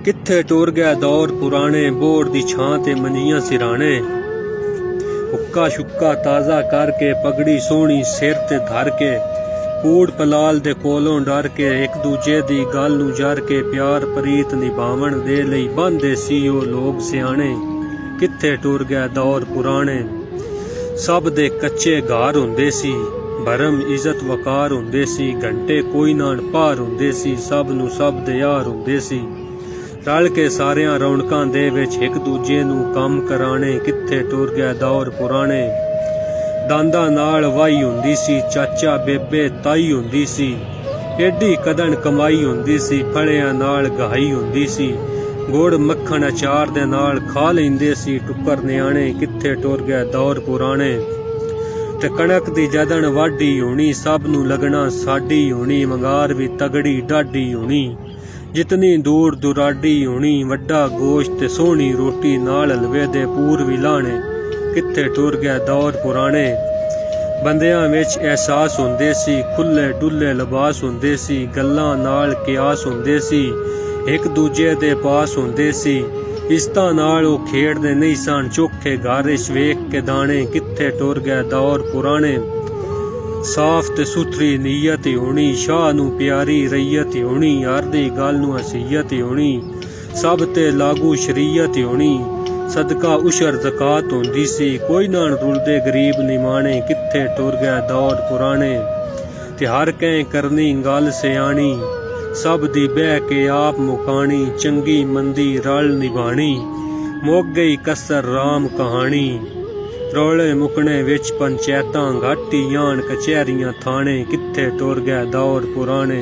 कित्थे टुर गया दौर पुराने, बोर दी छां ते मंजियां सिराने। हुक्का शुक्का ताज़ा करके, पगड़ी सोहनी सिर ते धर के, कूड़ पलाल दे कोलों डर के, एक दूजे दी गल नूं जर के, प्यार प्रीत निभावण दे लई बंधे सी ओ लोग सियाणे। कित्थे टुर गया दौर पुराने। सब दे कच्चे घर हुंदे सी, भरम इज्जत वकार हुंदे सी, घंटे कोई नाल पार हुंदे सी, सब नूं सब दे यार हुंदे सी। रल के सारियां रौनकां दे विच एक दूजे नूं काम कराणे। कित्थे टुर गया दौर पुराने। दांदा नाल वाही हुंदी सी, चाचा बेबे ताई हुंदी सी, एडी कदन कमाई हुंदी सी, फलियां नाल गहाई हुंदी सी, गुड़ मक्खन अचार दे नाल खा लैंदे सी टुकर न्याणे। कित्थे टुर गया दौर पुराने। ते कणक दी जदन वाढी होनी, सब नूं लगना साडी होनी, मंगार भी तगड़ी डाढी होनी, जितनी दूर दुराडी होनी, वड्डा गोश्त ते सोहनी रोटी नाल हलवे दे पूर भी लाने। कित्थे टुर गया दौर पुराने। बंदियां विच एहसास हुंदे सी, खुले डुले लिबास हुंदे सी, गल्लां नाल कियास हुंदे सी, एक दूजे दे पास हुंदे सी, इज्जतां नाल ओ खेड़दे नहीं सन, चोखे घर विच वेख के दाणे। कित्थे टुर गया दौर पुराने। साफ ते सुथरी नीयत होनी, शाह नूं प्यारी रैयत होनी, हर दी गल नूं हसीयत होनी, सब ते लागू शरीयत होनी, सदका उशर ज़कात होंदी सी, कोई ना रुलदे गरीब निमाणे। कित्थे टुर गया दौर पुराने। ते हर कैं करनी गल सियाणी, सब दी बह के आप मुकानी, चंगी मंदी रल निभाणी, मुक गई कसर राम कहानी। रौले मुकने विच पंचायतां घट ही आन, कचहरियां थाने। कित्थे टुर गया दौर पुराने।